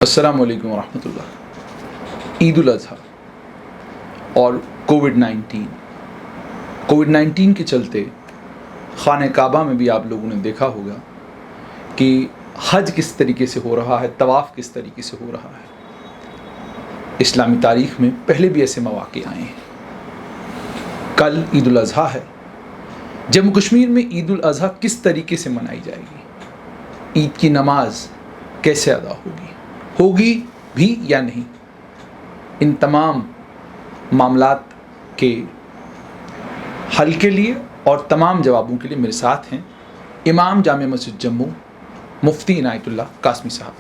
السلام علیکم ورحمۃ اللہ۔ عید الاضحیٰ اور کووڈ 19 کے چلتے خانہ کعبہ میں بھی آپ لوگوں نے دیکھا ہوگا کہ حج کس طریقے سے ہو رہا ہے، طواف کس طریقے سے ہو رہا ہے۔ اسلامی تاریخ میں پہلے بھی ایسے مواقع آئے ہیں۔ کل عید الاضحیٰ ہے۔ جموں کشمیر میں عید الاضحیٰ کس طریقے سے منائی جائے گی، عید کی نماز کیسے ادا ہوگی بھی یا نہیں، ان تمام معاملات کے حل کے لیے اور تمام جوابوں کے لیے میرے ساتھ ہیں امام جامع مسجد جموں مفتی عنایت اللہ قاسمی صاحب۔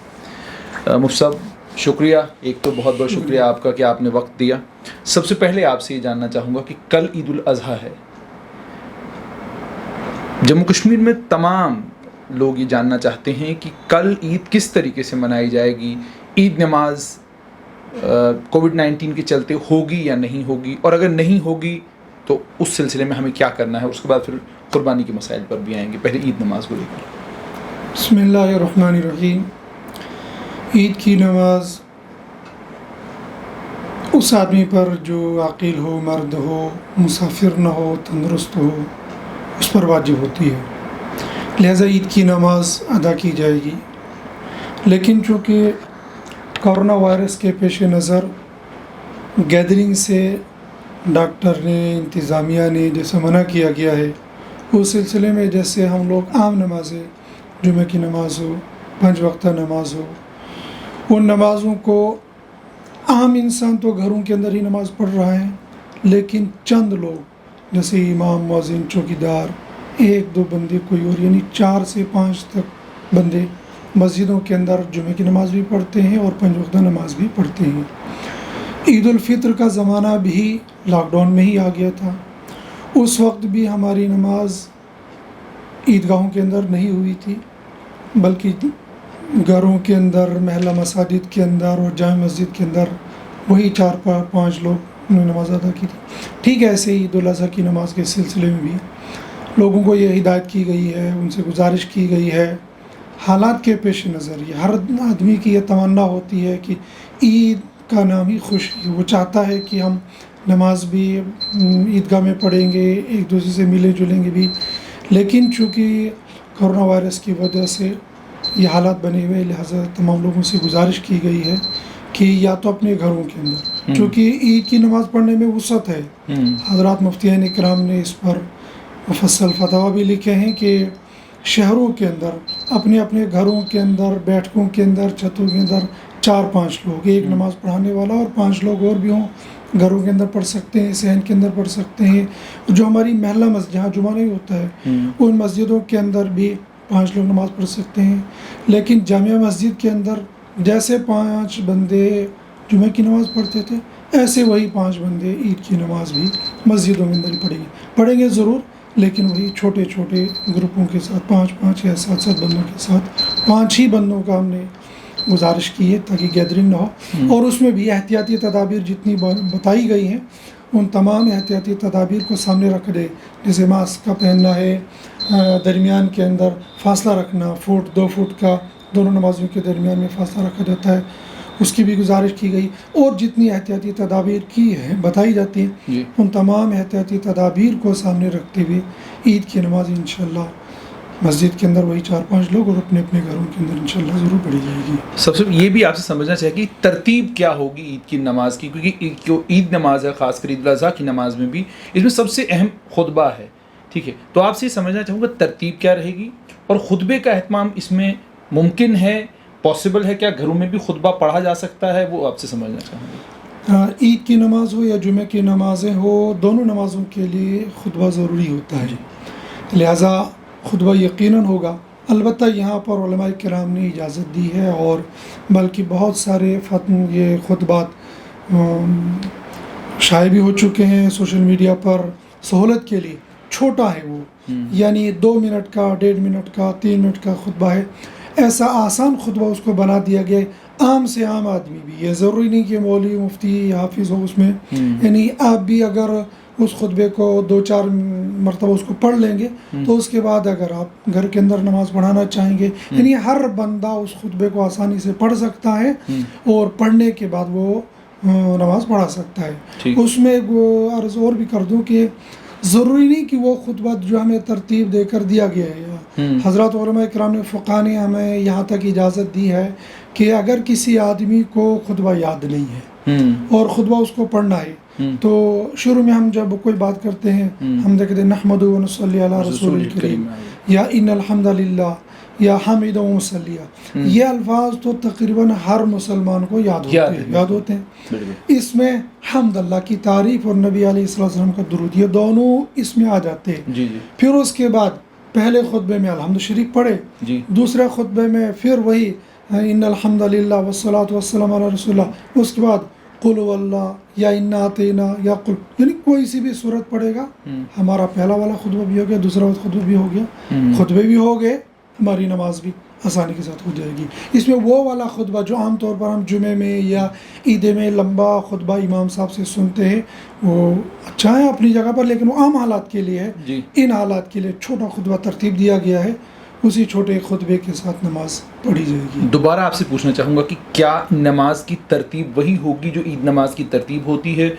مفتی صاحب شکریہ، ایک تو بہت بہت شکریہ آپ کا کہ آپ نے وقت دیا۔ سب سے پہلے آپ سے یہ جاننا چاہوں گا کہ کل عید الاضحیٰ ہے، جموں کشمیر میں تمام لوگ یہ جاننا چاہتے ہیں کہ کل عید کس طریقے سے منائی جائے گی، عید نماز کووڈ 19 کے چلتے ہوگی یا نہیں ہوگی، اور اگر نہیں ہوگی تو اس سلسلے میں ہمیں کیا کرنا ہے، اس کے بعد پھر قربانی کے مسائل پر بھی آئیں گے۔ پہلے عید نماز کو لے کر بسم اللہ الرحمن الرحیم۔ عید کی نماز اس آدمی پر جو عاقل ہو، مرد ہو، مسافر نہ ہو، تندرست ہو، اس پر واجب ہوتی ہے، لہذا عید کی نماز ادا کی جائے گی۔ لیکن چونکہ کورونا وائرس کے پیش نظر گیدرنگ سے ڈاکٹر نے، انتظامیہ نے جیسے منع کیا گیا ہے، اس سلسلے میں جیسے ہم لوگ عام نمازیں، جمعہ کی نماز ہو، 5 وقتہ نماز ہو، ان نمازوں کو عام انسان تو گھروں کے اندر ہی نماز پڑھ رہا ہے، لیکن چند لوگ جیسے امام، مؤذن، چوکیدار، 1-2 بندے کوئی اور، یعنی 4 سے 5 تک بندے مسجدوں کے اندر جمعہ کی نماز بھی پڑھتے ہیں اور 5 وقتہ نماز بھی پڑھتے ہیں۔ عید الفطر کا زمانہ بھی لاک ڈاؤن میں ہی آ گیا تھا، اس وقت بھی ہماری نماز عیدگاہوں کے اندر نہیں ہوئی تھی، بلکہ گھروں کے اندر، محلہ مساجد کے اندر اور جامع مسجد کے اندر وہی 4-5 لوگ نے نماز ادا کی تھی۔ ٹھیک ہے، ایسے عید الاضحیٰ کی نماز کے سلسلے میں بھی لوگوں کو یہ ہدایت کی گئی ہے، ان سے گزارش کی گئی ہے، حالات کے پیش نظر یہ ہر آدمی کی یہ تمنا ہوتی ہے کہ عید کا نام ہی خوشی، وہ چاہتا ہے کہ ہم نماز بھی عیدگاہ میں پڑھیں گے، ایک دوسرے سے ملیں جلیں گے بھی، لیکن چونکہ کورونا وائرس کی وجہ سے یہ حالات بنے ہوئے، لہٰذا تمام لوگوں سے گزارش کی گئی ہے کہ یا تو اپنے گھروں کے اندر، چونکہ عید کی نماز پڑھنے میں وسعت ہے، حضرات مفتیان کرام نے اس پر مفصل فتاوی بھی لکھے ہیں کہ شہروں کے اندر اپنے اپنے گھروں کے اندر، بیٹھکوں کے اندر، چھتوں کے اندر 4-5 لوگ، ایک نماز پڑھانے والا اور 5 لوگ اور بھی ہوں، گھروں کے اندر پڑھ سکتے ہیں، صحن کے اندر پڑھ سکتے ہیں۔ جو ہماری محلہ مسجد جہاں جمعہ نہیں ہوتا ہے، ان مسجدوں کے اندر بھی 5 لوگ نماز پڑھ سکتے ہیں، لیکن جامع مسجد کے اندر جیسے 5 بندے جمعہ کی نماز پڑھتے تھے، ایسے وہی 5 بندے عید کی نماز بھی مسجدوں کے اندر ہی پڑھیں گے ضرور، لیکن وہی چھوٹے چھوٹے گروپوں کے ساتھ، 5-5 یا 7-7 بندوں کے ساتھ، 5 ہی بندوں کا ہم نے گزارش کی ہے تاکہ گیدرنگ نہ ہو، اور اس میں بھی احتیاطی تدابیر جتنی بتائی گئی ہیں ان تمام احتیاطی تدابیر کو سامنے رکھ دے، جیسے ماسک کا پہننا ہے، درمیان کے اندر فاصلہ رکھنا، 2 فٹ کا دونوں نمازوں کے درمیان میں فاصلہ رکھا جاتا ہے، اس کی بھی گزارش کی گئی، اور جتنی احتیاطی تدابیر کی ہیں بتائی جاتی ہیں ان تمام احتیاطی تدابیر کو سامنے رکھتے ہوئے عید کی نماز انشاءاللہ مسجد کے اندر وہی 4-5 لوگ اور اپنے اپنے گھروں کے اندر انشاءاللہ ضرور پڑھی جائے گی۔ سب سے یہ بھی آپ سے سمجھنا چاہیے کہ ترتیب کیا ہوگی عید کی نماز کی، کیونکہ جو عید نماز ہے، خاص کر عید الاضحیٰ کی نماز میں بھی اس میں سب سے اہم خطبہ ہے، ٹھیک ہے، تو آپ سے یہ سمجھنا چاہوں گا ترتیب کیا رہے گی، اور خطبے کا اہتمام اس میں ممکن ہے، پاسبل ہے، کیا گھروں میں بھی خطبہ پڑھا جا سکتا ہے، وہ آپ سے سمجھنا چاہوں گا۔ عید کی نماز ہو یا جمعہ کی نمازیں ہو، دونوں نمازوں کے لیے خطبہ ضروری ہوتا ہے، لہٰذا خطبہ یقیناً ہوگا۔ البتہ یہاں پر علماء کرام نے اجازت دی ہے، اور بلکہ بہت سارے یہ خطبات شائع بھی ہو چکے ہیں سوشل میڈیا پر، سہولت کے لیے چھوٹا ہے وہ، یعنی 2 منٹ کا، 1.5 منٹ کا، 3 منٹ کا خطبہ ہے، ایسا آسان خطبہ اس کو بنا دیا گیا، عام سے عام آدمی بھی، یہ ضروری نہیں کہ مولوی، مفتی، حافظ ہو اس میں، یعنی آپ بھی اگر اس خطبے کو 2-4 مرتبہ اس کو پڑھ لیں گے تو اس کے بعد اگر آپ گھر کے اندر نماز پڑھانا چاہیں گے یعنی ہر بندہ اس خطبے کو آسانی سے پڑھ سکتا ہے اور پڑھنے کے بعد وہ نماز پڑھا سکتا ہے. اس میں عرض اور بھی کر دوں کہ ضروری نہیں کہ وہ خطبہ جو ہمیں ترتیب دے کر دیا گیا ہے. حضرات علماء کرام نے فقہ نے ہمیں یہاں تک اجازت دی ہے کہ اگر کسی آدمی کو خطبہ یاد نہیں ہے اور خطبہ اس کو پڑھنا ہے تو شروع میں ہم جب کوئی بات کرتے ہیں ہم دیکھتے ہیں نحمد و نصلی علی رسول الکریم یا ان الحمد للہ یا حامد و مصلیہ، یہ الفاظ تو تقریباً ہر مسلمان کو یاد ہوتے ہیں. اس میں حمد اللہ کی تعریف اور نبی علیہ السلام کا درود یہ دونوں اس میں آ جاتے ہیں. پھر اس کے بعد پہلے خطبے میں الحمد شریف پڑھے، دوسرے خطبے میں پھر وہی ان الحمد للہ والصلاۃ والسلام علی رسول اللہ، اس کے بعد قل هو اللہ یا انا اعطینا یا قل، یعنی کوئی سی بھی صورت پڑھے گا. ہمارا پہلا والا خطبہ بھی ہو گیا، دوسرا خطبہ بھی ہو گیا، خطبے بھی ہو گئے، ہماری نماز بھی آسانی کے ساتھ ہو جائے گی. اس میں وہ والا خطبہ جو عام طور پر ہم جمعے میں یا عید میں لمبا خطبہ امام صاحب سے سنتے ہیں وہ اچھا ہے اپنی جگہ پر، لیکن وہ عام حالات کے لیے ہے. ان حالات کے لیے چھوٹا خطبہ ترتیب دیا گیا ہے، اسی چھوٹے خطبے کے ساتھ نماز پڑھی جائے گی. دوبارہ آپ سے پوچھنا چاہوں گا کہ کیا نماز کی ترتیب وہی ہوگی جو عید نماز کی ترتیب ہوتی ہے؟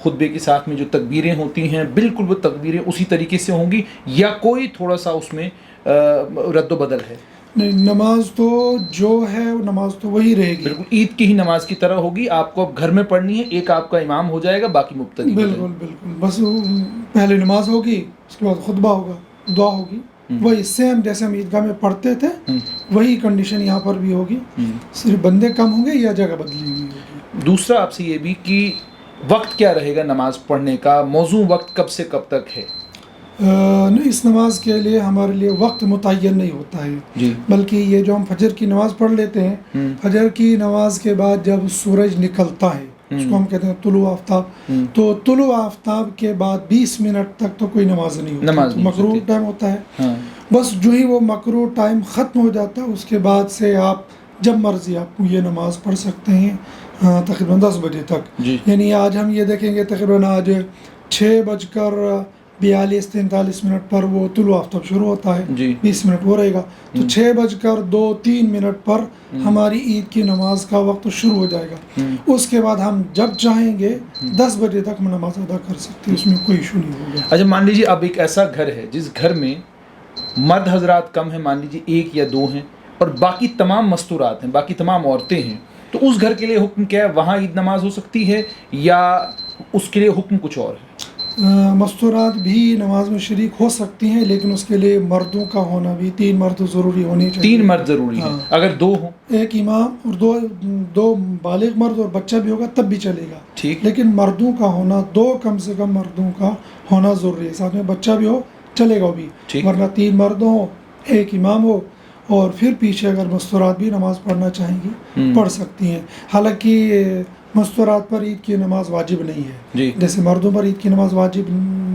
خطبے کے ساتھ میں جو تکبیریں ہوتی ہیں بالکل وہ تکبیریں اسی طریقے سے ہوں گی یا کوئی تھوڑا سا اس میں رد و بدل ہے؟ نہیں، نماز تو جو ہے نماز تو وہی رہے گی، بالکل عید کی ہی نماز کی طرح ہوگی. آپ کو اب گھر میں پڑھنی ہے، ایک آپ کا امام ہو جائے گا، باقی مقتدی. بالکل بس پہلے نماز ہوگی، اس کے بعد خطبہ ہوگا، دعا ہوگی، وہی سیم جیسے ہم عیدگاہ میں پڑھتے تھے وہی کنڈیشن یہاں پر بھی ہوگی، صرف بندے کم ہوں گے یا جگہ بدلی ہوئی ہوگی. دوسرا آپ سے یہ بھی کہ وقت کیا رہے گا نماز پڑھنے کا؟ موضوع وقت کب سے کب تک ہے؟ نہیں، اس نماز کے لیے ہمارے لیے وقت متعین نہیں ہوتا ہے، بلکہ یہ جو ہم فجر کی نماز پڑھ لیتے ہیں، فجر کی نماز کے بعد جب سورج نکلتا ہے اس کو ہم کہتے ہیں طلوع آفتاب، تو طلوع آفتاب کے بعد 20 منٹ تک تو کوئی نماز نہیں ہوتی، مکروہ ٹائم ہوتا ہے. بس جو ہی وہ مکروہ ٹائم ختم ہو جاتا ہے اس کے بعد سے آپ جب مرضی آپ یہ نماز پڑھ سکتے ہیں تقریباً 10 بجے تک. یعنی آج ہم یہ دیکھیں گے تقریباً آج 6:42-43 پر وہ طلوع آفتاب شروع ہوتا ہے، 20 منٹ وہ رہے گا، تو 6:02-3 پر ہماری عید کی نماز کا وقت شروع ہو جائے گا. اس کے بعد ہم جب چاہیں گے 10 بجے تک ہم نماز ادا کر سکتے ہیں، اس میں کوئی ایشو نہیں ہوگا. اچھا، مان لیجیے اب ایک ایسا گھر ہے جس گھر میں مرد حضرات کم ہیں، مان لیجیے 1 یا 2 ہیں، اور باقی تمام مستورات ہیں، باقی تمام عورتیں ہیں، تو اس گھر کے لیے حکم کیا ہے؟ وہاں عید نماز ہو سکتی ہے یا اس کے لیے حکم کچھ اور ہے؟ مستورات بھی نماز میں شریک ہو سکتی ہیں، لیکن اس کے لیے مردوں کا ہونا بھی 3 مرد ضروری ہونے چاہیے. 3 مرد ضروری ہیں. اگر 2 ہوں، ایک امام اور دو بالغ مرد اور بچہ بھی ہوگا تب بھی چلے گا. لیکن مردوں کا ہونا 2 کم سے کم مردوں کا ہونا ضروری ہے، ساتھ میں بچہ بھی ہو چلے گا بھی، ورنہ 3 مرد ہو، ایک امام ہو، اور پھر پیچھے اگر مستورات بھی نماز پڑھنا چاہیں گی پڑھ سکتی ہیں. حالانکہ مستورات پر عید کی نماز واجب نہیں ہے، جیسے مردوں پر عید کی نماز واجب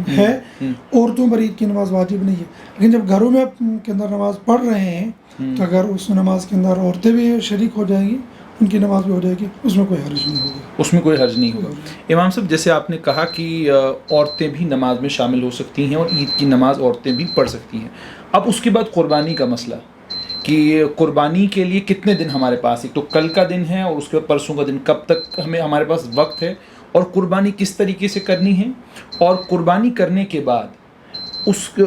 ہے، عورتوں پر عید کی نماز واجب نہیں ہے. لیکن جب گھروں میں کے اندر نماز پڑھ رہے ہیں تو اگر اس نماز کے اندر عورتیں بھی شریک ہو جائیں گی، ان کی نماز بھی ہو جائے گی، اس میں کوئی حرج نہیں ہوگا. اس میں کوئی حرج نہیں ہوگا. امام صاحب، جیسے آپ نے کہا کہ عورتیں بھی نماز میں شامل ہو سکتی ہیں اور عید کی نماز عورتیں بھی پڑھ سکتی ہیں. اب اس کے بعد قربانی کا مسئلہ کہ قربانی کے لیے کتنے دن ہمارے پاس؟ ایک تو کل کا دن ہے اور اس کے بعد پرسوں کا دن، کب تک ہمارے پاس وقت ہے، اور قربانی کس طریقے سے کرنی ہے، اور قربانی کرنے کے بعد اس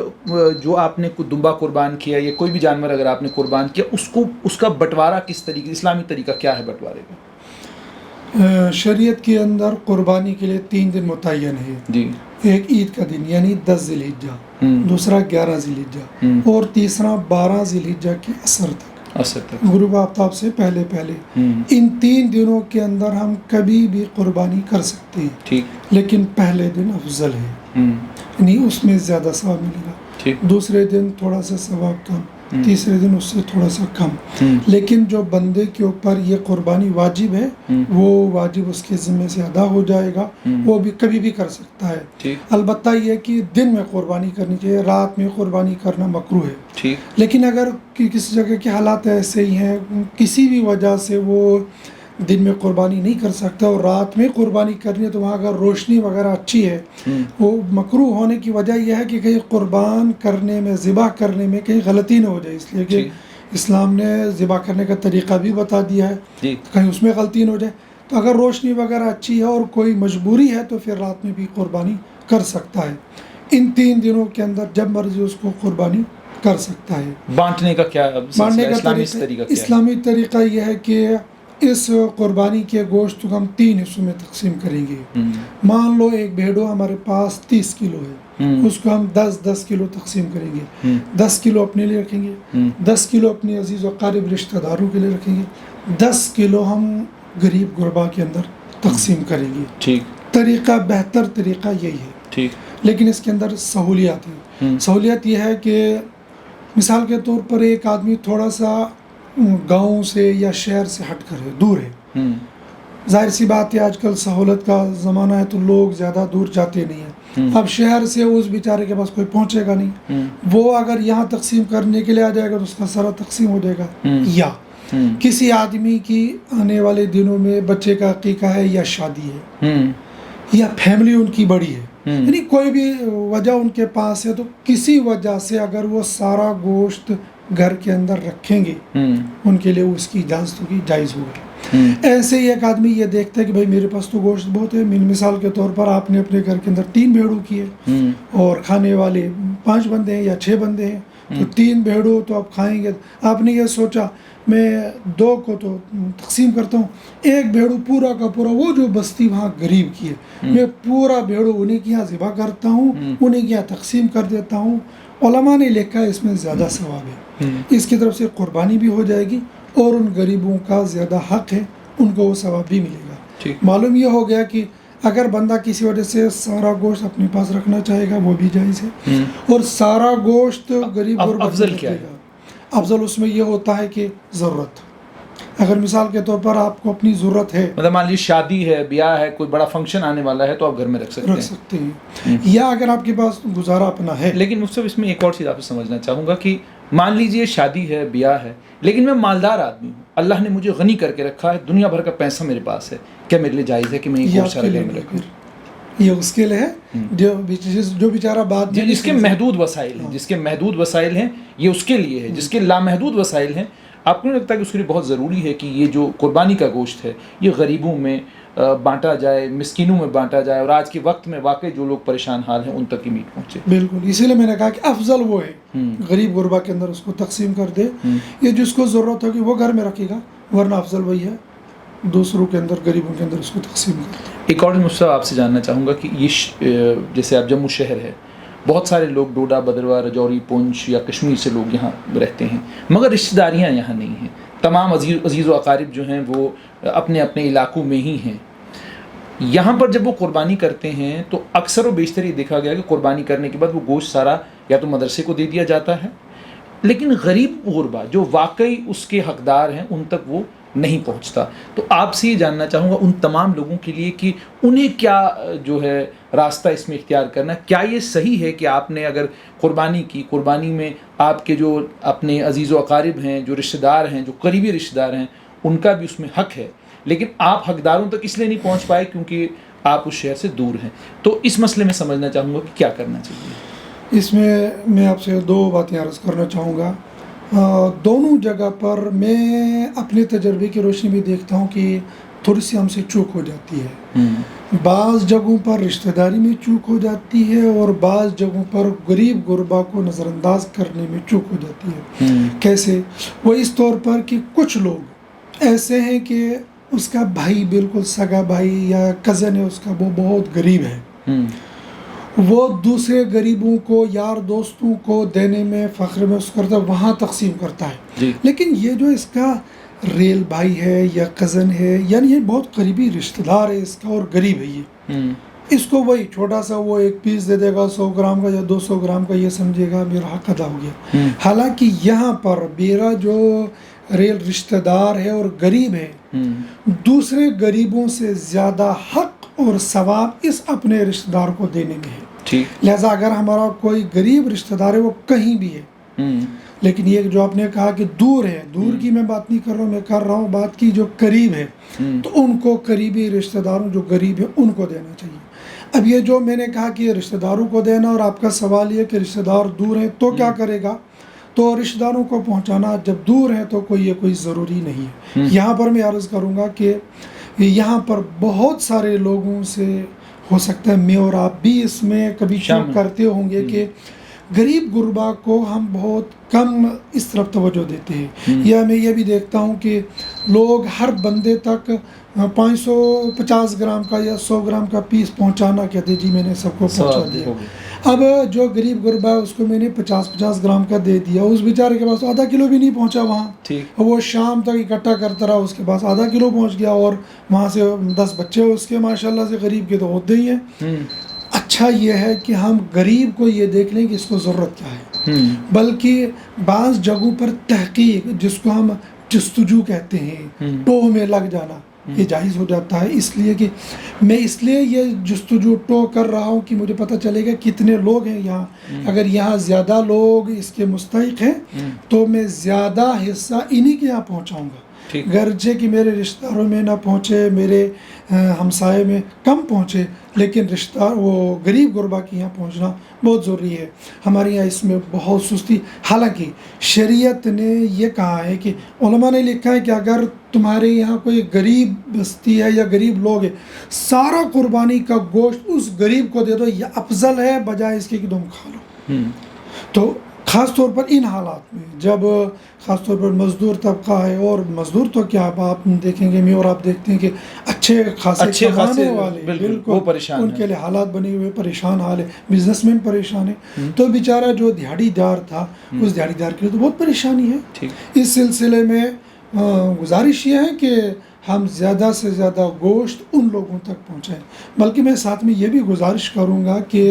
جو آپ نے دمبا قربان کیا یا کوئی بھی جانور اگر آپ نے قربان کیا، اس کا بٹوارا کس طریقے، اسلامی طریقہ کیا ہے بٹوارے کا؟ شریعت کے اندر قربانی کے لیے 3 دن متعین ہے. ایک عید کا دن یعنی 10 ذی الحجہ، دوسرا 11 ذی الحجہ، اور تیسرا 12 ذی الحجہ کی عصر تک، غروب آفتاب سے پہلے. ان 3 دنوں کے اندر ہم کبھی بھی قربانی کر سکتے ہیں، لیکن پہلے دن افضل ہے، یعنی اس میں زیادہ ثواب ملے گا. دوسرے دن تھوڑا سا ثواب کم، تیسرے دن اس سے تھوڑا سا کم. لیکن جو بندے کے اوپر یہ قربانی واجب ہے وہ واجب اس کے ذمے سے ادا ہو جائے گا، وہ بھی کبھی بھی کر سکتا ہے. البتہ یہ کہ دن میں قربانی کرنی چاہیے، رات میں قربانی کرنا مکروہ ہے. لیکن اگر کسی جگہ کے حالات ایسے ہی ہیں، کسی بھی وجہ سے وہ دن میں قربانی نہیں کر سکتا اور رات میں قربانی کرنی ہے تو وہاں اگر روشنی وغیرہ اچھی ہے، وہ مکروہ ہونے کی وجہ یہ ہے کہ کہیں قربان کرنے میں، ذبح کرنے میں کہیں غلطی نہ ہو جائے، اس لیے کہ اسلام نے ذبح کرنے کا طریقہ بھی بتا دیا ہے، کہیں اس میں غلطی نہ ہو جائے۔ تو اگر روشنی وغیرہ اچھی ہے اور کوئی مجبوری ہے تو پھر رات میں بھی قربانی کر سکتا ہے۔ ان 3 دنوں کے اندر جب مرضی اس کو قربانی کر سکتا ہے۔ بانٹنے کا کیا بانٹنے کا اسلامی طریقہ کیا ہے؟ اسلامی طریقہ یہ ہے کہ اس قربانی کے گوشت کو ہم 3 حصوں میں تقسیم کریں گے۔ مان لو ایک بھیڑو ہمارے پاس 30 کلو ہے، اس کو ہم 10-10 کلو تقسیم کریں گے۔ 10 کلو اپنے لیے رکھیں گے، 10 کلو اپنے عزیز و قارب رشتہ داروں کے لیے رکھیں گے، 10 کلو ہم غریب غربا کے اندر تقسیم کریں گے۔ ٹھیک، طریقہ، بہتر طریقہ یہی ہے۔ ٹھیک، لیکن اس کے اندر سہولیات ہیں۔ سہولیت یہ ہے کہ مثال کے طور پر ایک آدمی تھوڑا سا گاؤں سے یا شہر سے ہٹ کر ہے، دور ہے، ظاہر سی بات ہے آج کل سہولت کا زمانہ ہے تو لوگ زیادہ دور جاتے نہیں ہیں۔ اب شہر سے اس بیچارے کے پاس کوئی پہنچے گا نہیں، وہ اگر یہاں تقسیم کرنے کے لیے آ جائے گا تو اس کا سارا تقسیم ہو جائے گا۔ یا کسی آدمی کی آنے والے دنوں میں بچے کا عقیقہ ہے یا شادی ہے یا فیملی ان کی بڑی ہے، یعنی کوئی بھی وجہ ان کے پاس ہے، تو کسی وجہ سے اگر وہ سارا گوشت گھر کے اندر رکھیں گے ان کے لیے اس کی اجازت ہوگی، جائز ہوگی۔ ایسے ہی ایک آدمی یہ دیکھتا ہے کہ بھائی میرے پاس تو گوشت بہت ہے، مثال کے طور پر آپ نے اپنے گھر کے اندر 3 بھیڑوں کیے اور کھانے والے 5 بندے ہیں یا 6 بندے ہیں، تو 3 بھیڑوں تو آپ کھائیں گے۔ آپ نے یہ سوچا میں 2 کو تو تقسیم کرتا ہوں، 1 بھیڑو پورا کا پورا وہ جو بستی وہاں غریب کی ہے، میں پورا بھیڑو انہیں کے یہاں ذبح کرتا ہوں، انہیں کے یہاں تقسیم کر دیتا ہوں۔ علماء نے لکھا ہے اس میں زیادہ ثواب ہے، اس کی طرف سے قربانی بھی ہو جائے گی اور ان غریبوں کا زیادہ حق ہے، ان کو وہ ثواب بھی ملے گا۔ معلوم یہ ہو گیا کہ اگر بندہ کسی وجہ سے سارا گوشت اپنے پاس رکھنا چاہے گا وہ بھی جائز ہے، اور سارا گوشت غریب افضل کیا ہے؟ افضل اس میں یہ ہوتا ہے کہ ضرورت، اگر مثال کے طور پر آپ کو اپنی ضرورت ہے، مطلب مان لیجیے شادی ہے، بیاہ ہے، کوئی بڑا فنکشن آنے والا ہے تو آپ گھر میں رکھ سکتے ہیں، یا اگر آپ کے پاس گزارا اپنا ہے۔ لیکن مجھ سے اس میں ایک اور چیز آپ سے سمجھنا چاہوں گا کہ مان لیجیے شادی ہے، بیاہ ہے، لیکن میں مالدار آدمی ہوں، اللہ نے مجھے غنی کر کے رکھا ہے، دنیا بھر کا پیسہ میرے پاس ہے، کیا میرے لیے جائز ہے کہ میں یہ گوشت سارا گھر میں رکھوں؟ یہ اس کے لیے ہے جو بیچارہ بعد میں جس کے محدود وسائل ہیں، جس کے محدود وسائل ہیں، یہ اس کے لیے ہے۔ جس کے لامحدود وسائل ہیں، آپ کو نہیں لگتا کہ اس کے لیے بہت ضروری ہے کہ یہ جو قربانی کا گوشت ہے یہ غریبوں میں بانٹا جائے، مسکینوں میں بانٹا جائے، اور آج کے وقت میں واقعی جو لوگ پریشان حال ہیں ان تک یہ میٹ پہنچے؟ بالکل، اسی لیے میں نے کہا کہ افضل وہ ہے غریب غربا کے اندر اس کو تقسیم کر دے، یہ جس کو ضرورت ہوگی وہ گھر میں رکھے گا، ورنہ افضل وہی ہے دوسروں کے اندر، غریبوں کے اندر اس کو تقسیم کر دے۔ ایک اور مجھ سے آپ سے جاننا چاہوں گا کہ یہ جیسے آپ جموں شہر ہے، بہت سارے لوگ ڈوڈا، بدروا، رجوری، پونچھ یا کشمیر سے لوگ یہاں رہتے ہیں، مگر رشتہ داریاں یہاں نہیں ہیں، تمام عزیز و اقارب جو ہیں وہ اپنے اپنے علاقوں میں ہی ہیں۔ یہاں پر جب وہ قربانی کرتے ہیں تو اکثر و بیشتر یہ دیکھا گیا کہ قربانی کرنے کے بعد وہ گوشت سارا یا تو مدرسے کو دے دیا جاتا ہے، لیکن غریب غربا جو واقعی اس کے حقدار ہیں ان تک وہ نہیں پہنچتا۔ تو آپ سے یہ جاننا چاہوں گا ان تمام لوگوں کے لیے کہ انہیں کیا جو ہے راستہ اس میں اختیار کرنا، کیا یہ صحیح ہے کہ آپ نے اگر قربانی کی، قربانی میں آپ کے جو اپنے عزیز و اقارب ہیں، جو رشتہ دار ہیں، جو قریبی رشتہ دار ہیں، ان کا بھی اس میں حق ہے، لیکن آپ حقداروں تک اس لیے نہیں پہنچ پائے کیونکہ آپ اس شہر سے دور ہیں، تو اس مسئلے میں سمجھنا چاہوں گا کہ کیا کرنا چاہیے؟ اس میں آپ سے 2 باتیں عرض کرنا چاہوں گا۔ دونوں جگہ پر میں اپنے تجربے کی روشنی میں دیکھتا ہوں کہ تھوڑی سی ہم سے چوک ہو جاتی ہے، بعض جگہوں پر رشتہ داری میں چوک ہو جاتی ہے اور بعض جگہوں پر غریب غربا کو نظر انداز کرنے میں چوک ہو جاتی ہے۔ کیسے؟ وہ اس طور پر کہ کچھ لوگ ایسے ہیں کہ اس کا بھائی، بالکل سگا بھائی یا کزن ہے اس کا، وہ بہت غریب ہے، وہ دوسرے غریبوں کو، یار دوستوں کو دینے میں، فخر میں اس کرتا ہے، وہاں تقسیم کرتا ہے، لیکن یہ جو اس کا ریل بھائی ہے یا کزن ہے، یعنی یہ بہت قریبی رشتہ دار ہے اس کا اور غریب ہے، یہ اس کو وہی چھوٹا سا وہ 1 پیس دے دے گا 100 گرام کا یا 200 گرام کا، یہ سمجھے گا میرا حق ادا ہو گیا۔ حالانکہ یہاں پر میرا جو ریل رشتہ دار ہے اور غریب ہے، دوسرے غریبوں سے زیادہ حق اور ثواب اس اپنے رشتہ دار کو دینے میں ہے۔ لہذا اگر ہمارا کوئی غریب رشتہ دار ہے، وہ کہیں بھی ہے، لیکن یہ جو آپ نے کہا کہ دور ہے، دور کی میں بات نہیں کر رہا ہوں، میں کر رہا ہوں بات کی جو قریب ہے، تو ان کو قریبی رشتہ داروں جو غریب ہے ان کو دینا چاہیے۔ اب یہ جو میں نے کہا کہ رشتہ داروں کو دینا، اور آپ کا سوال یہ کہ رشتہ دار دور ہیں تو کیا کرے گا، تو رشتہ داروں کو پہنچانا جب دور ہے تو کوئی ضروری نہیں ہے۔ یہاں پر میں عرض کروں گا کہ یہاں پر بہت سارے لوگوں سے ہو سکتا ہے میں اور آپ بھی اس میں کبھی شک کرتے ہوں گے کہ غریب غربا کو ہم بہت کم اس طرف توجہ دیتے ہیں، یا میں یہ بھی دیکھتا ہوں کہ لوگ ہر بندے تک 550 گرام کا یا 100 گرام کا پیس پہنچانا کہتے جی میں نے سب کو پہنچا دیا۔ اب جو غریب غربا ہے اس کو میں نے 50 گرام کا دے دیا، اس بیچارے کے پاس آدھا کلو بھی نہیں پہنچا وہاں، وہ شام تک اکٹھا کرتا رہا، اس کے پاس آدھا کلو پہنچ گیا، اور وہاں سے 10 بچے اس کے ماشاءاللہ سے غریب کے تو ہوتے ہی ہیں۔ اچھا یہ ہے کہ ہم غریب کو یہ دیکھ لیں کہ اس کو ضرورت کیا ہے، بلکہ بعض جگہوں پر تحقیق، جس کو ہم جستجو کہتے ہیں، ٹو میں لگ جانا، یہ جائز ہو جاتا ہے، اس لیے کہ میں اس لیے یہ جستجو ٹو کر رہا ہوں کہ مجھے پتہ چلے گا کتنے لوگ ہیں یہاں، اگر یہاں زیادہ لوگ اس کے مستحق ہیں تو میں زیادہ حصہ انہی کے یہاں پہنچاؤں گا، گرچہ کہ میرے رشتہ داروں میں نہ پہنچے، میرے ہمسائے میں کم پہنچے، لیکن رشتہ دار وہ غریب غربا کے یہاں پہنچنا بہت ضروری ہے۔ ہمارے یہاں اس میں بہت سستی، حالانکہ شریعت نے یہ کہا ہے کہ علماء نے لکھا ہے کہ اگر تمہارے یہاں کوئی غریب بستی ہے یا غریب لوگ ہے، سارا قربانی کا گوشت اس غریب کو دے دو، یہ افضل ہے بجائے اس کے کہ تم کھا لو۔ تو خاص طور پر ان حالات میں جب خاص طور پر مزدور طبقہ ہے، اور مزدور تو کیا آپ دیکھیں گے، میں اور آپ دیکھتے ہیں کہ اچھے خاصے کمانے والے بالکل ان کے لیے حالات بنے ہوئے پریشان حال ہے، بزنس مین پریشان ہے، تو بیچارہ جو دیہڑی دار تھا اس دیہڑی دار کے لیے تو بہت پریشانی ہے۔ اس سلسلے میں گزارش یہ ہے کہ ہم زیادہ سے زیادہ گوشت ان لوگوں تک پہنچائیں، بلکہ میں ساتھ میں یہ بھی گزارش کروں گا کہ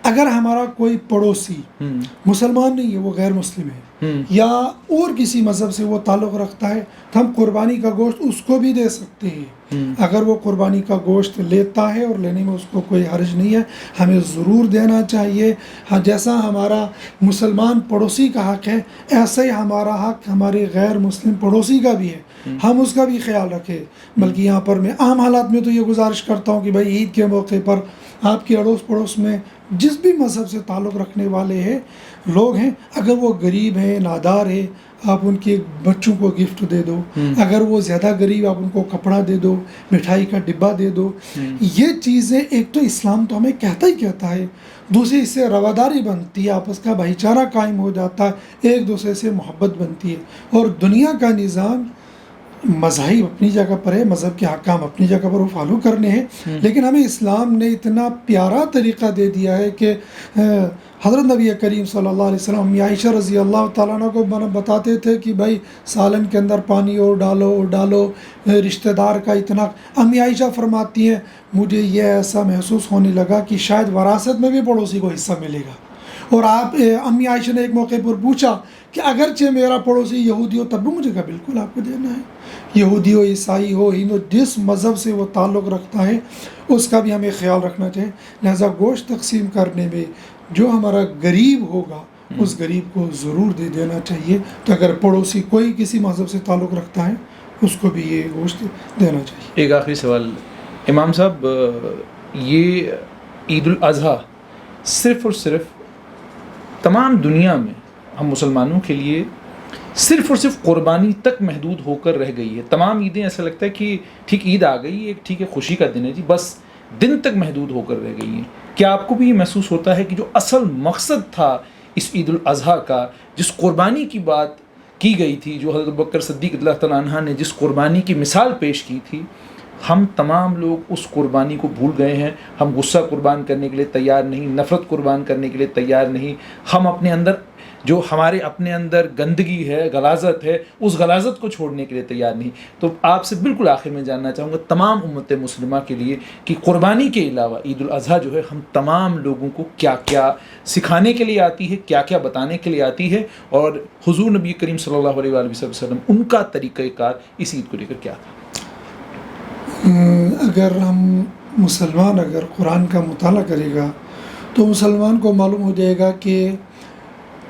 اگر ہمارا کوئی پڑوسی مسلمان نہیں ہے، وہ غیر مسلم ہے، یا اور کسی مذہب سے وہ تعلق رکھتا ہے، تو ہم قربانی کا گوشت اس کو بھی دے سکتے ہیں۔ اگر وہ قربانی کا گوشت لیتا ہے اور لینے میں اس کو کوئی حرج نہیں ہے، ہمیں ضرور دینا چاہیے۔ جیسا ہمارا مسلمان پڑوسی کا حق ہے، ایسا ہی ہمارا حق ہمارے غیر مسلم پڑوسی کا بھی ہے، ہم اس کا بھی خیال رکھیں۔ بلکہ یہاں پر میں عام حالات میں تو یہ گزارش کرتا ہوں کہ بھائی عید کے موقع پر آپ کے اڑوس پڑوس میں جس بھی مذہب سے تعلق رکھنے والے ہیں لوگ ہیں، اگر وہ غریب ہیں، نادار ہیں، آپ ان کے بچوں کو گفٹ دے دو، اگر وہ زیادہ غریب آپ ان کو کپڑا دے دو، مٹھائی کا ڈبہ دے دو۔ یہ چیزیں ایک تو اسلام تو ہمیں کہتا ہے، دوسری اس سے رواداری بنتی ہے، آپس کا بھائی چارہ قائم ہو جاتا ہے، ایک دوسرے سے محبت بنتی ہے۔ اور دنیا کا نظام مذاہب اپنی جگہ پر ہے، مذہب کے احکام اپنی جگہ پر وہ فالو کرنے ہیں، لیکن ہمیں اسلام نے اتنا پیارا طریقہ دے دیا ہے کہ حضرت نبی کریم صلی اللہ علیہ وسلم امی عائشہ رضی اللہ تعالیٰ عنہ کو بتاتے تھے کہ بھائی سالن کے اندر پانی اور ڈالو رشتہ دار کا اتنا۔ امی عائشہ فرماتی ہیں مجھے یہ ایسا محسوس ہونے لگا کہ شاید وراثت میں بھی پڑوسی کو حصہ ملے گا۔ اور امی عائشہ نے ایک موقع پر پوچھا کہ اگرچہ میرا پڑوسی یہودی ہو تب بھی مجھے کہا بالکل آپ کو دینا ہے، یہودی ہو، عیسائی ہو، ہندو، جس مذہب سے وہ تعلق رکھتا ہے اس کا بھی ہمیں خیال رکھنا چاہیے۔ لہذا گوشت تقسیم کرنے میں جو ہمارا غریب ہوگا اس غریب کو ضرور دے دینا چاہیے۔ تو اگر پڑوسی کوئی کسی مذہب سے تعلق رکھتا ہے اس کو بھی یہ گوشت دینا چاہیے۔ ایک آخری سوال امام صاحب، یہ عید الاضحیٰ صرف اور صرف تمام دنیا میں ہم مسلمانوں کے لیے صرف اور صرف قربانی تک محدود ہو کر رہ گئی ہے۔ تمام عیدیں ایسا لگتا ہے کہ ٹھیک عید آ گئی، ایک ٹھیک ہے خوشی کا دن ہے جی، بس دن تک محدود ہو کر رہ گئی ہیں۔ کیا آپ کو بھی یہ محسوس ہوتا ہے کہ جو اصل مقصد تھا اس عید الاضحیٰ کا، جس قربانی کی بات کی گئی تھی، جو حضرت ابوبکر صدیق اللہ تعالیٰ عنہ نے جس قربانی کی مثال پیش کی تھی، ہم تمام لوگ اس قربانی کو بھول گئے ہیں؟ ہم غصہ قربان کرنے کے لیے تیار نہیں، نفرت قربان کرنے کے لیے تیار نہیں، ہم اپنے اندر جو ہمارے اپنے اندر گندگی ہے، غلاظت ہے، اس غلاظت کو چھوڑنے کے لیے تیار نہیں۔ تو آپ سے بالکل آخر میں جاننا چاہوں گا تمام امت مسلمہ کے لیے کہ قربانی کے علاوہ عید الاضحیٰ جو ہے ہم تمام لوگوں کو کیا کیا سکھانے کے لیے آتی ہے، کیا کیا بتانے کے لیے آتی ہے، اور حضور نبی کریم صلی اللہ علیہ وآلہ وسلم ان کا طریقہ کار اس عید کو لے کر کیا تھا؟ اگر ہم مسلمان اگر قرآن کا مطالعہ کرے گا تو مسلمان کو معلوم ہو جائے گا کہ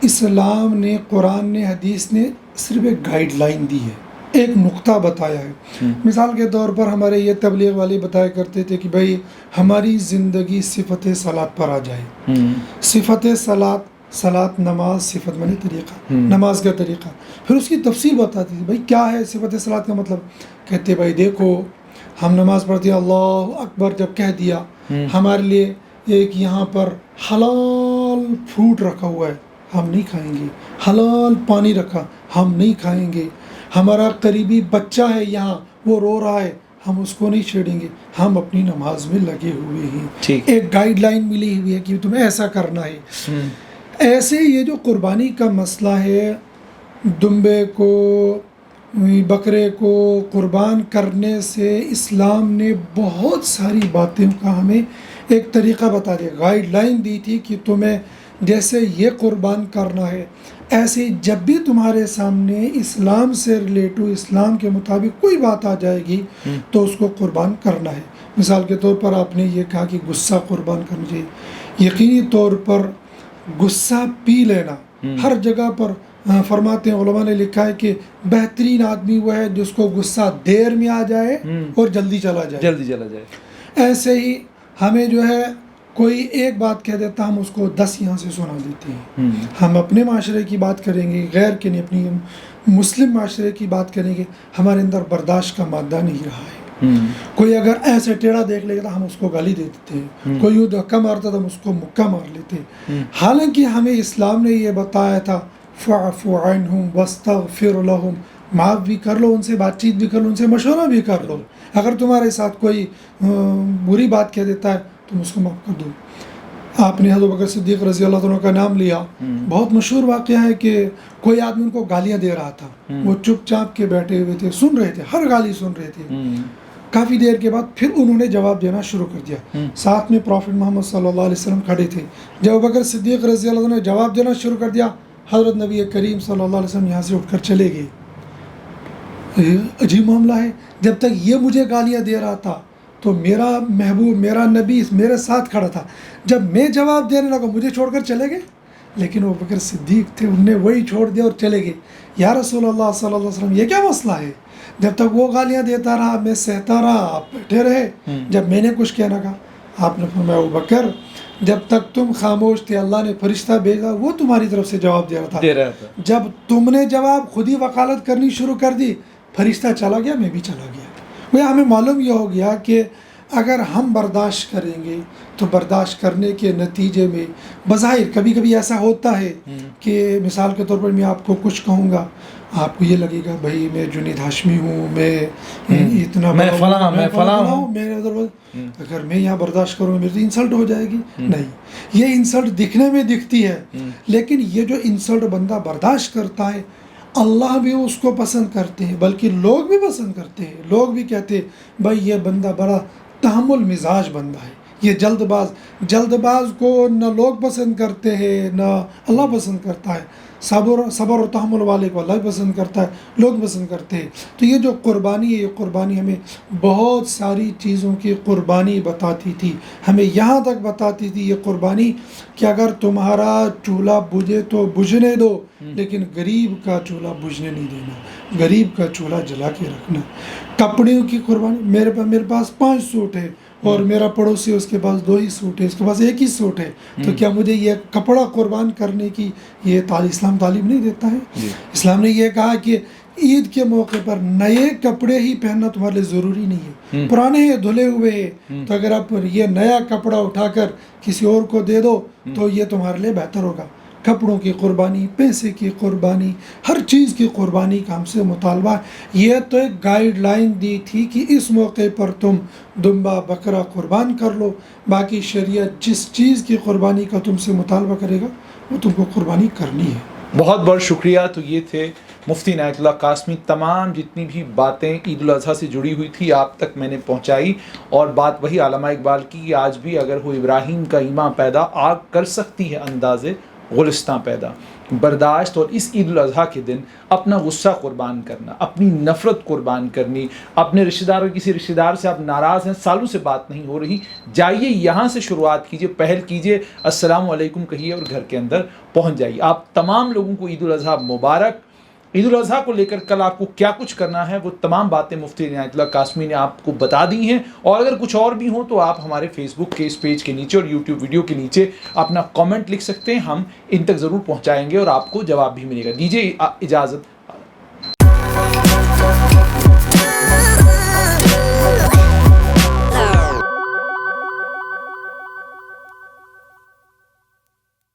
اسلام نے، قرآن نے، حدیث نے صرف ایک گائیڈ لائن دی ہے، ایک نقطہ بتایا ہے۔ مثال کے طور پر ہمارے یہ تبلیغ والے بتایا کرتے تھے کہ بھائی ہماری زندگی صفت صلاۃ پر آ جائے۔ صفت صلاۃ نماز، صفت معنی طریقہ، نماز کا طریقہ، پھر اس کی تفصیل بتاتی تھی بھائی کیا ہے صفت صلاۃ کا مطلب۔ کہتے بھائی دیکھو ہم نماز پڑھتے ہیں، اللہ اکبر جب کہہ دیا، ہمارے لیے ایک یہاں پر حلال فروٹ رکھا ہوا ہے، ہم نہیں کھائیں گے، حلال پانی رکھا، ہم نہیں کھائیں گے، ہمارا قریبی بچہ ہے یہاں، وہ رو رہا ہے، ہم اس کو نہیں چھیڑیں گے، ہم اپنی نماز میں لگے ہوئے ہیں۔ ایک گائیڈ لائن ملی ہوئی ہے کہ تمہیں ایسا کرنا ہے۔ ایسے یہ جو قربانی کا مسئلہ ہے، دمبے کو، بکرے کو قربان کرنے سے اسلام نے بہت ساری باتوں کا ہمیں ایک طریقہ بتا دیا، گائیڈ لائن دی تھی کہ تمہیں جیسے یہ قربان کرنا ہے، ایسے جب بھی تمہارے سامنے اسلام سے ریلیٹو، اسلام کے مطابق کوئی بات آ جائے گی تو اس کو قربان کرنا ہے۔ مثال کے طور پر آپ نے یہ کہا کہ غصہ قربان کرنا چاہیے، یقینی طور پر غصہ پی لینا ہر جگہ پر فرماتے ہیں، علماء نے لکھا ہے کہ بہترین آدمی وہ ہے جس کو غصہ دیر میں آ جائے اور جلدی چلا جائے۔ ایسے ہی ہمیں جو ہے کوئی ایک بات کہہ دیتا، ہم اس کو 10 یہاں سے سنا دیتے ہیں۔ ہم اپنے معاشرے کی بات کریں گے، غیر کے نہیں، اپنی مسلم معاشرے کی بات کریں گے، ہمارے اندر برداشت کا مادہ نہیں رہا ہے۔ کوئی اگر ایسے ٹیڑھا دیکھ لے گا ہم اس کو گالی دے دیتے ہیں، کوئی یوں دھکا مارتا تھا ہم اس کو مکہ مار لیتے ہیں۔ حالانکہ ہمیں اسلام نے یہ بتایا تھا فاعف عنہم واستغفر لہم، معاف بھی کر لو ان سے، بات چیت بھی کر لو ان سے، مشورہ بھی کر لو۔ اگر تمہارے ساتھ کوئی بری بات کہہ دیتا ہے تم اس کو معاف کر دو۔ آپ نے حضرت بکر صدیق رضی اللہ عنہ کا نام لیا، بہت مشہور واقعہ ہے کہ کوئی آدمی ان کو گالیاں دے رہا تھا، وہ چپ چاپ کے بیٹھے ہوئے تھے، سن رہے تھے، ہر گالی سن رہے تھے۔ کافی دیر کے بعد پھر انہوں نے جواب دینا شروع کر دیا، ساتھ میں پروفٹ محمد صلی اللہ علیہ وسلم کھڑے تھے۔ جب بکر صدیق رضی اللہ عنہ نے جواب دینا شروع کر دیا، حضرت نبی کریم صلی اللہ علیہ وسلم یہاں سے اٹھ کر چلے گئے۔ عجیب معاملہ ہے، جب تک یہ مجھے گالیاں دے رہا تھا تو میرا محبوب، میرا نبی میرے ساتھ کھڑا تھا، جب میں جواب دینے لگا مجھے چھوڑ کر چلے گئے۔ لیکن وہ بکر صدیق تھے، انہوں نے وہی چھوڑ دیا اور چلے گئے۔ یا رسول اللہ صلی اللہ علیہ وسلم یہ کیا مسئلہ ہے؟ جب تک وہ گالیاں دیتا رہا میں سہتا رہا، آپ بیٹھے رہے، جب میں نے کچھ کہنا کہا آپ نے فرمایا ابو بکر جب تک تم خاموش تھے اللہ نے فرشتہ بھیجا، وہ تمہاری طرف سے جواب دے رہا تھا، جب تم نے جواب خود ہی وکالت کرنی شروع کر دی، فرشتہ چلا گیا، میں بھی چلا گیا۔ وہ ہمیں معلوم یہ ہو گیا کہ اگر ہم برداشت کریں گے تو برداشت کرنے کے نتیجے میں بظاہر کبھی کبھی ایسا ہوتا ہے کہ مثال کے طور پر میں آپ کو کچھ کہوں گا، آپ کو یہ لگے گا بھائی میں جنید ہاشمی ہوں، میں اتنا میں فلاں ہوں، میں اگر میں یہاں برداشت کروں میری انسلٹ ہو جائے گی۔ نہیں، یہ انسلٹ دکھنے میں دکھتی ہے، لیکن یہ جو انسلٹ بندہ برداشت کرتا ہے اللہ بھی اس کو پسند کرتے ہیں، بلکہ لوگ بھی پسند کرتے ہیں۔ لوگ بھی کہتے ہیں بھائی یہ بندہ بڑا تحمل مزاج بندہ ہے، یہ جلد باز کو نہ لوگ پسند کرتے ہیں نہ اللہ پسند کرتا ہے، صبر و تحمل والے کو اللہ پسند کرتا ہے، لوگ پسند کرتے ہیں۔ تو یہ جو قربانی ہے، یہ قربانی ہمیں بہت ساری چیزوں کی قربانی بتاتی تھی، ہمیں یہاں تک بتاتی تھی یہ قربانی کہ اگر تمہارا چولہا بجھے تو بجھنے دو، لیکن غریب کا چولہا بجھنے نہیں دینا، غریب کا چولہا جلا کے رکھنا۔ کپڑوں کی قربانی، میرے پاس 5 سوٹ ہے اور میرا پڑوسی اس کے پاس 2 ہی سوٹ ہے، اس کے پاس 1 ہی سوٹ ہے، تو کیا مجھے یہ کپڑا قربان کرنے کی یہ اسلام تعلیم نہیں دیتا ہے؟ اسلام نے یہ کہا کہ عید کے موقع پر نئے کپڑے ہی پہننا تمہارے لیے ضروری نہیں ہے، پرانے ہیں، دھلے ہوئے ہیں، تو اگر آپ یہ نیا کپڑا اٹھا کر کسی اور کو دے دو تو یہ تمہارے لیے بہتر ہوگا۔ کپڑوں کی قربانی، پیسے کی قربانی، ہر چیز کی قربانی کا ہم سے مطالبہ۔ یہ تو ایک گائیڈ لائن دی تھی کہ اس موقع پر تم دمبا بکرا قربان کر لو، باقی شریعت جس چیز کی قربانی کا تم سے مطالبہ کرے گا وہ تم کو قربانی کرنی ہے۔ بہت بہت شکریہ۔ تو یہ تھے مفتی عنایت اللہ قاسمی، تمام جتنی بھی باتیں عید الاضحیٰ سے جڑی ہوئی تھی آپ تک میں نے پہنچائی، اور بات وہی علامہ اقبال کی، آج بھی اگر ہو ابراہیم کا ایمان پیدا، آگ کر سکتی ہے اندازے گلستاں پیدا۔ برداشت اور اس عید الاضحیٰ کے دن اپنا غصہ قربان کرنا، اپنی نفرت قربان کرنی، اپنے رشتہ دار کسی رشتہ دار سے آپ ناراض ہیں، سالوں سے بات نہیں ہو رہی، جائیے یہاں سے شروعات کیجیے، پہل کیجیے، السلام علیکم کہیے اور گھر کے اندر پہنچ جائیے۔ آپ تمام لوگوں کو عید الاضحیٰ مبارک۔ عید الاضحیٰ کو لے کر کل آپ کو کیا کچھ کرنا ہے وہ تمام باتیں مفتی عنایت اللہ قاسمی نے آپ کو بتا دی ہیں، اور اگر کچھ اور بھی ہوں تو آپ ہمارے فیس بک کے اس پیج کے نیچے اور یوٹیوب ویڈیو کے نیچے اپنا کامنٹ لکھ سکتے ہیں، ہم ان تک ضرور پہنچائیں گے اور آپ کو جواب بھی ملے گا۔ دیجیے اجازت،